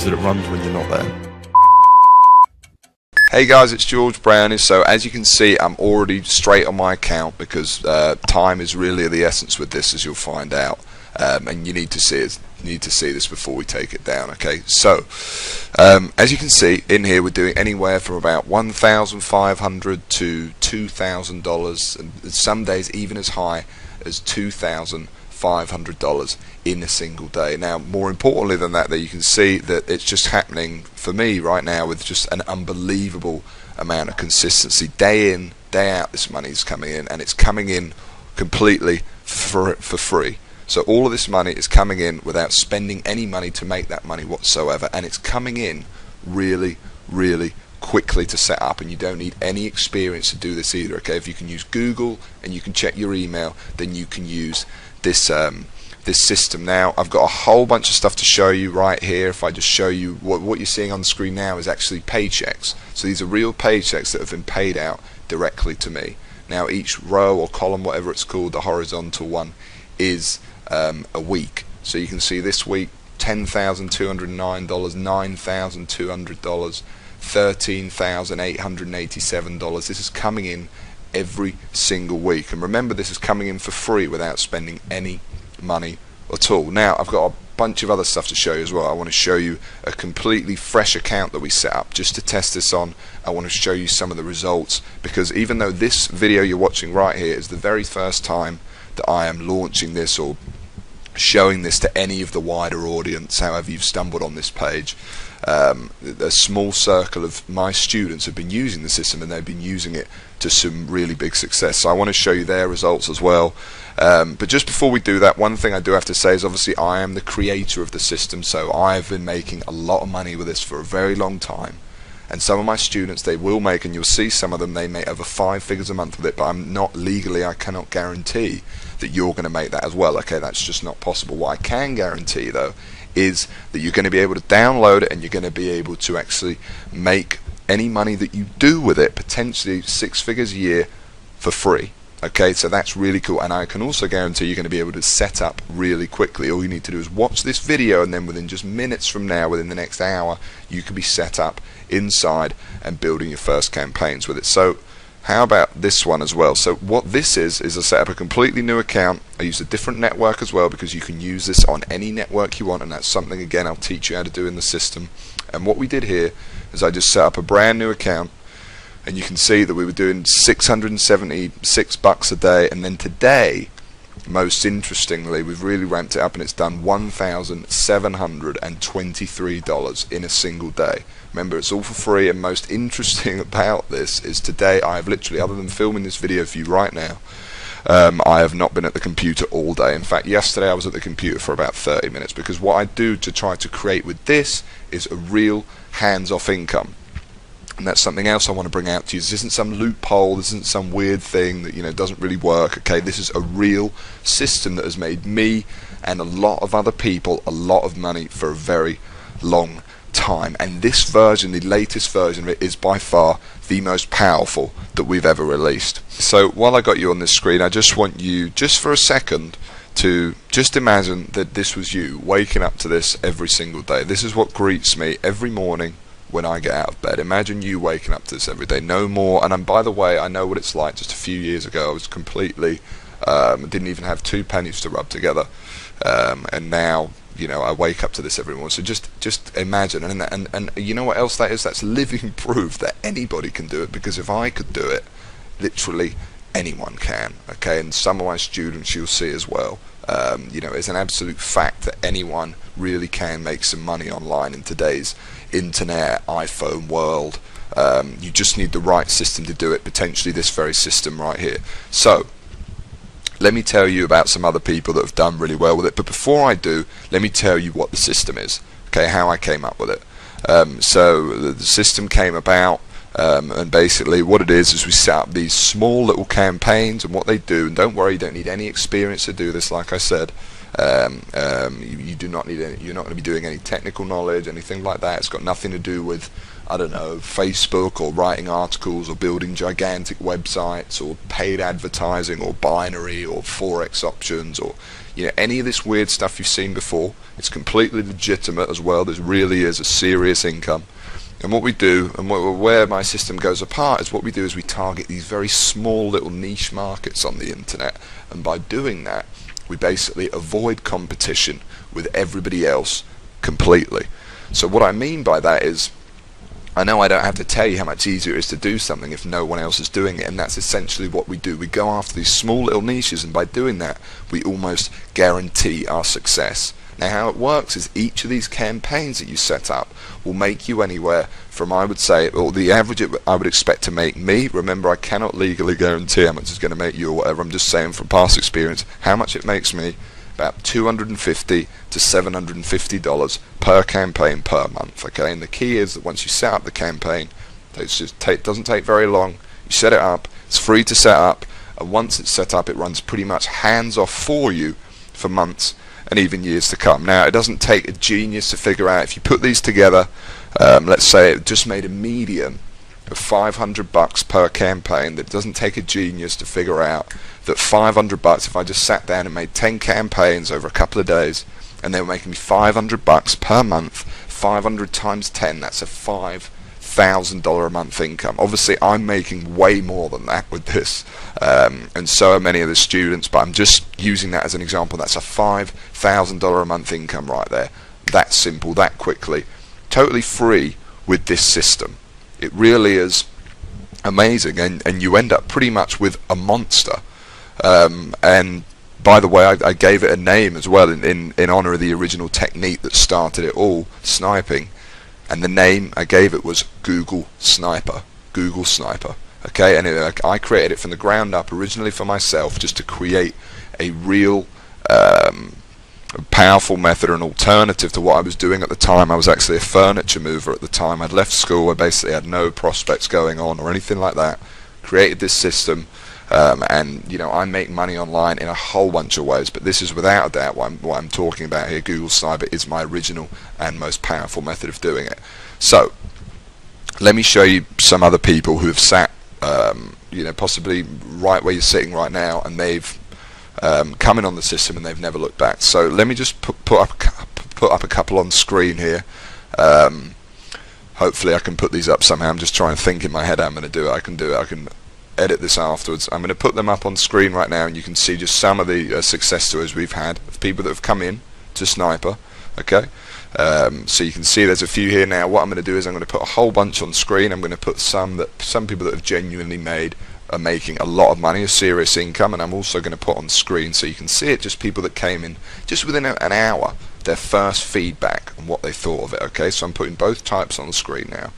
is that it runs when you're not there. Hey guys, it's George Brownie. So as you can see, I'm already straight on my account because time is really the essence with this, as you'll find out. And you need to see this before we take it down. Okay, so as you can see in here, we're doing anywhere from about $1,500 to $2,000, and some days even as high as $2,500 in a single day. Now, more importantly than that, you can see that it's just happening for me right now with just an unbelievable amount of consistency. Day in, day out, this money is coming in, and it's coming in completely for free. So all of this money is coming in without spending any money to make that money whatsoever, and it's coming in really, really quickly to set up, and you don't need any experience to do this either. Okay, if you can use Google and you can check your email, then you can use this this system. Now, I've got a whole bunch of stuff to show you right here. If I just show you what you're seeing on the screen now is actually paychecks. So these are real paychecks that have been paid out directly to me. Now, each row or column, whatever it's called, the horizontal one, is a week. So you can see this week $10,209, $9,200, $13,887. This is coming in every single week, and remember, this is coming in for free without spending any money at all. Now, I've got a bunch of other stuff to show you as well. I want to show you a completely fresh account that we set up just to test this on. I want to show you some of the results, because even though this video you're watching right here is the very first time that I am launching this or showing this to any of the wider audience, however you've stumbled on this page, a small circle of my students have been using the system, and they've been using it to some really big success. So I want to show you their results as well. But just before we do that, one thing I do have to say is obviously I am the creator of the system, so I've been making a lot of money with this for a very long time. And some of my students, they will make, and you'll see some of them, they make over 5 figures a month with it, but I'm not legally, I cannot guarantee that you're going to make that as well. Okay, that's just not possible. What I can guarantee though is that you're going to be able to download it, and you're going to be able to actually make any money that you do with it, potentially 6 figures a year, for free. Okay, so that's really cool, and I can also guarantee you're going to be able to set up really quickly. All you need to do is watch this video, and then within just minutes from now, within the next hour, you can be set up inside and building your first campaigns with it. So how about this one as well? So what this is I set up a completely new account. I use a different network as well, because you can use this on any network you want, and that's something, again, I'll teach you how to do in the system. And what we did here is I just set up a brand new account, and you can see that we were doing $676 a day, and then today, most interestingly, we've really ramped it up, and it's done $1,723 in a single day. Remember, it's all for free, and most interesting about this is today I have literally, other than filming this video for you right now, I have not been at the computer all day. In fact, yesterday I was at the computer for about 30 minutes, because what I do to try to create with this is a real hands-off income. And that's something else I want to bring out to you. This isn't some loophole, this isn't some weird thing that, you know, doesn't really work. Okay, this is a real system that has made me and a lot of other people a lot of money for a very long time. And this version, the latest version of it, is by far the most powerful that we've ever released. So while I got you on this screen, I just want you, just for a second, to just imagine that this was you waking up to this every single day. This is what greets me every morning when I get out of bed. Imagine you waking up to this every day, no more. And by the way, I know what it's like. Just a few years ago, I was completely didn't even have 2 pennies to rub together, and now, you know, I wake up to this every morning. So just imagine, and you know what else that is? That's living proof that anybody can do it, because if I could do it, literally anyone can. Okay, and some of my students you'll see as well. You know, it's an absolute fact that anyone really can make some money online in today's internet, iPhone world. You just need the right system to do it, potentially this very system right here. So let me tell you about some other people that have done really well with it, but before I do, let me tell you what the system is, okay, how I came up with it. So the system came about, and basically what it is we set up these small little campaigns, and what they do, and don't worry, you don't need any experience to do this, like I said, You do not need any, you're not going to be doing any technical knowledge, anything like that. It's got nothing to do with, I don't know, Facebook or writing articles or building gigantic websites or paid advertising or binary or forex options or any of this weird stuff you've seen before. It's completely legitimate as well. There really is a serious income. And what we do, and where my system goes apart, is what we do is we target these very small little niche markets on the internet, and by doing that we basically avoid competition with everybody else completely. So what I mean by that is, I know I don't have to tell you how much easier it is to do something if no one else is doing it, and that's essentially what we do. We go after these small little niches, and by doing that we almost guarantee our success. Now how it works is each of these campaigns that you set up will make you anywhere from, I would say, or the average I would expect to make me, remember I cannot legally guarantee how much it's going to make you or whatever, I'm just saying from past experience how much it makes me, about $250 to $750 per campaign per month. Okay, and the key is that once you set up the campaign, it doesn't take very long. You set it up, it's free to set up, and once it's set up it runs pretty much hands off for you for months and even years to come. Now it doesn't take a genius to figure out, if you put these together, let's say it just made a median of $500 per campaign, that doesn't take a genius to figure out that $500, if I just sat down and made 10 campaigns over a couple of days and they were making me $500 per month, 500 times 10, that's a $5,000 a month income. Obviously I'm making way more than that with this, and so are many of the students, but I'm just using that as an example. That's a $5,000 a month income right there. That simple, that quickly, totally free with this system. It really is amazing, and you end up pretty much with a monster. And by the way, I gave it a name as well in honor of the original technique that started it all, sniping, and the name I gave it was Google Sniper. Google Sniper. Okay, and I created it from the ground up originally for myself, just to create a real powerful method, or an alternative to what I was doing at the time. I was actually a furniture mover at the time. I'd left school, I basically had no prospects going on or anything like that. Created this system, and I make money online in a whole bunch of ways, but this is without a doubt what I'm talking about here. Google Sniper is my original and most powerful method of doing it. So let me show you some other people who have sat possibly right where you're sitting right now, and they've come in on the system and they've never looked back. So let me just put up a couple on screen here. Hopefully I can put these up somehow. I'm just trying to think in my head how I'm going to do it. I can do it. I can edit this afterwards. I'm going to put them up on screen right now, and you can see just some of the success stories we've had of people that have come in to Sniper. Okay, so you can see there's a few here now. What I'm going to do is I'm going to put a whole bunch on screen. I'm going to put some people that have genuinely are making a lot of money, a serious income, and I'm also going to put on screen so you can see it, just people that came in just within an hour, their first feedback and what they thought of it. Okay, so I'm putting both types on the screen now.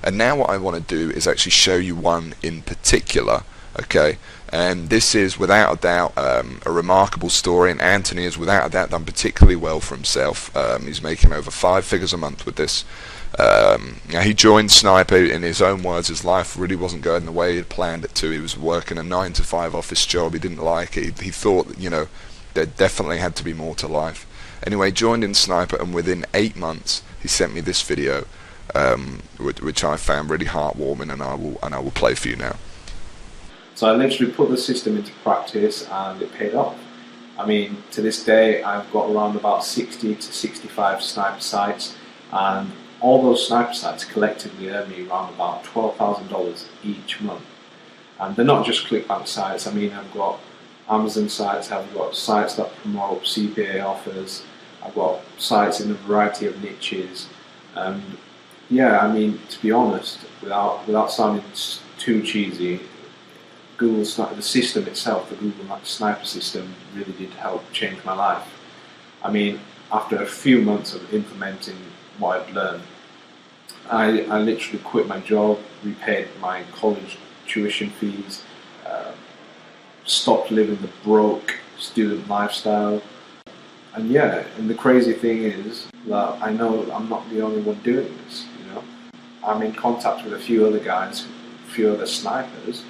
And now what I want to do is actually show you one in particular, okay, and this is without a doubt a remarkable story, and Anthony has without a doubt done particularly well for himself. He's making over 5 figures a month with this. Now he joined Sniper, in his own words, his life really wasn't going the way he had planned it to. He was working a 9-to-5 office job, he didn't like it, he thought that, there definitely had to be more to life. Anyway, joined in Sniper, and within 8 months he sent me this video, which I found really heartwarming, and I will play for you now. So I literally put the system into practice, and it paid off. I mean, to this day I've got around about 60 to 65 Sniper sites, and all those Sniper sites collectively earn me around about $12,000 each month. And they're not just ClickBank sites. I mean, I've got Amazon sites, I've got sites that promote CPA offers, I've got sites in a variety of niches. And yeah, I mean, to be honest, without sounding too cheesy, Google Sniper, the system itself, the Google Sniper system, really did help change my life. I mean, after a few months of implementing what I've learned, I literally quit my job, repaid my college tuition fees, stopped living the broke student lifestyle. And yeah, and the crazy thing is that I know I'm not the only one doing this. I'm in contact with a few other guys, a few other snipers,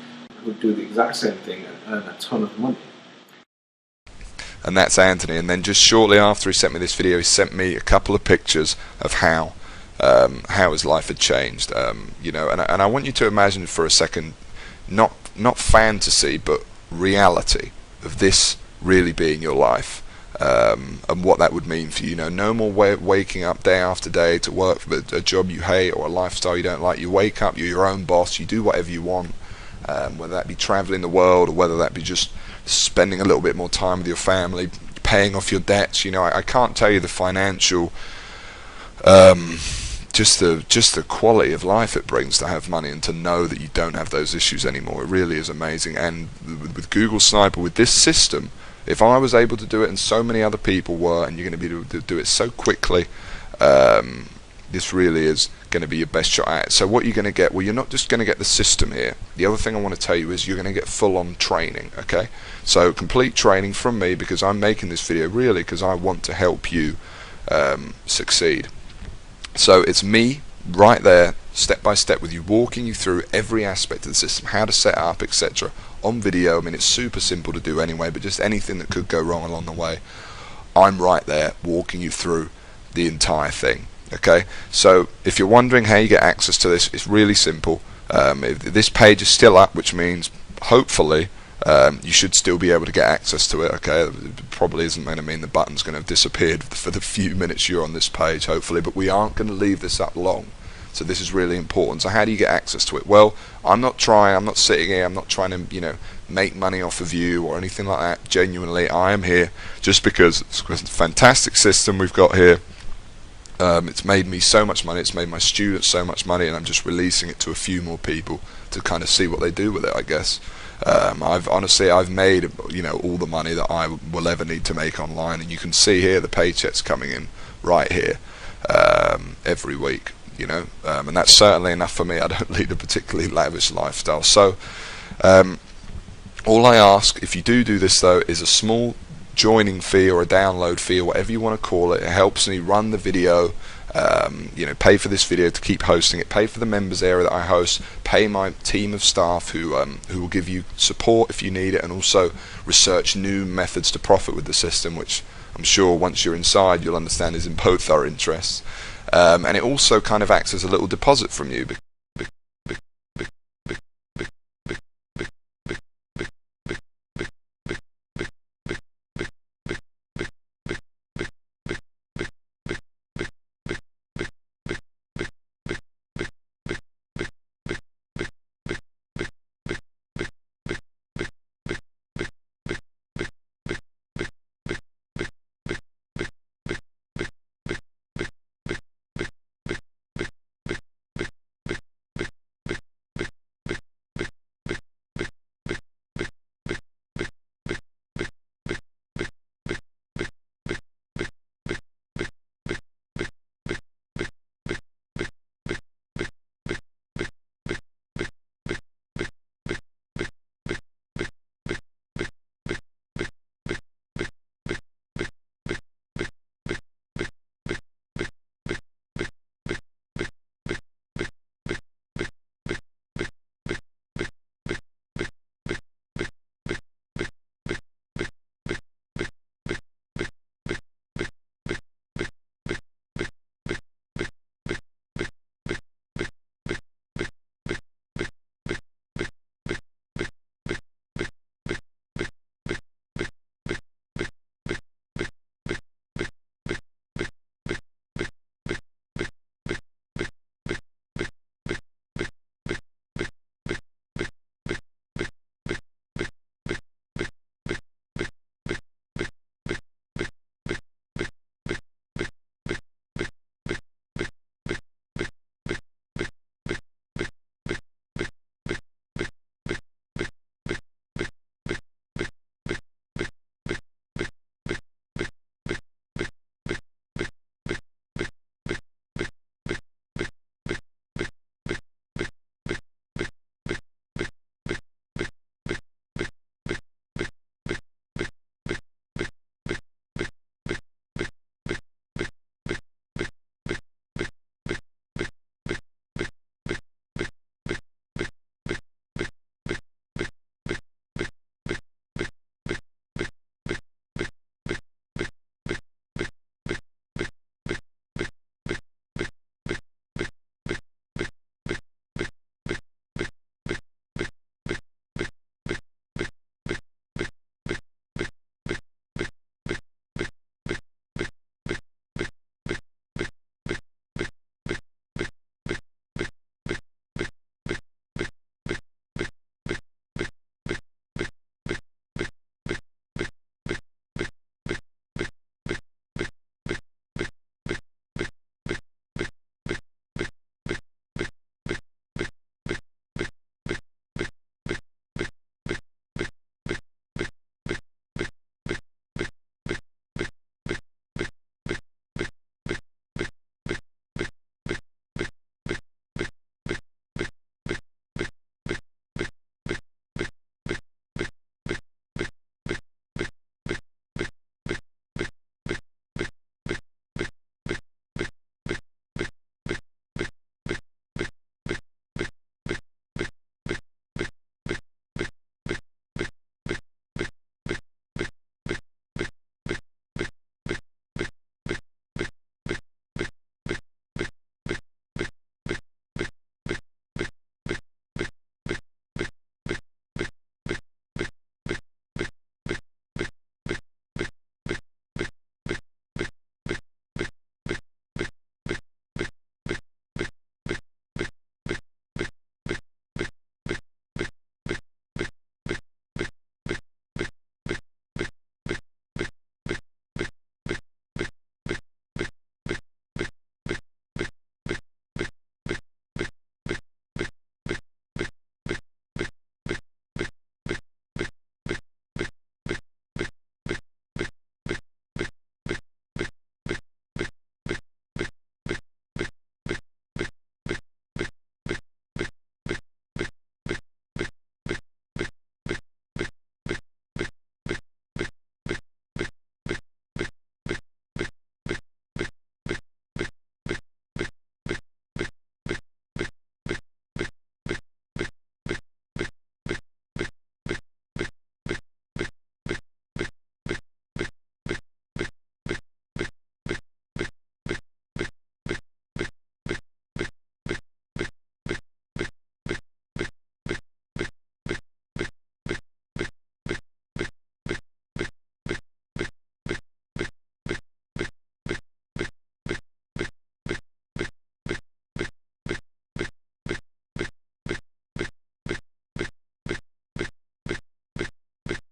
who do the exact same thing and earn a ton of money. and that's Anthony. And then just shortly after he sent me this video, he sent me a couple of pictures of how his life had changed. You know, and I want you to imagine for a second, not fantasy, but reality of this really being your life, and what that would mean for you. You know, no more waking up day after day to work for a job you hate or a lifestyle you don't like. You wake up, you're your own boss, you do whatever you want, whether that be traveling the world or whether that be just spending a little bit more time with your family, paying off your debts. You know, I can't tell you the financial, just the quality of life it brings to have money and to know that you don't have those issues anymore. It really is amazing. And with Google Sniper, with this system, if I was able to do it and so many other people were, and you're going to be able to do it so quickly, this really is going to be your best shot at it. So what you're going to get, well, you're not just going to get the system here. The other thing I want to tell you is you're going to get full-on training, okay? So complete training from me, because I'm making this video really because I want to help you succeed. So it's me right there, step by step, with you, walking you through every aspect of the system, how to set up, etc. on video. I mean, it's super simple to do anyway, but just anything that could go wrong along the way, I'm right there walking you through the entire thing. Okay, so if you're wondering how you get access to this, it's really simple. If this page is still up, which means hopefully you should still be able to get access to it. Okay, it probably isn't going to mean the button's going to have disappeared for the few minutes you're on this page, hopefully, but we aren't going to leave this up long. So this is really important. So how do you get access to it? Well, I'm not sitting here, I'm not trying to, you know, make money off of you or anything like that. Genuinely, I am here just because it's a fantastic system we've got here. It's made me so much money, it's made my students so much money, and I'm just releasing it to a few more people to kind of see what they do with it, I guess. I've made, you know, all the money that I will ever need to make online, and you can see here the paychecks coming in right here every week, you know, and that's certainly enough for me. I don't lead a particularly lavish lifestyle. So all I ask, if you do this though, is a small joining fee or a download fee or whatever you want to call it. It helps me run the video, you know, pay for this video to keep hosting it, pay for the members area that I host, pay my team of staff who will give you support if you need it, and also research new methods to profit with the system, which I'm sure once you're inside you'll understand is in both our interests. And it also kind of acts as a little deposit from you, because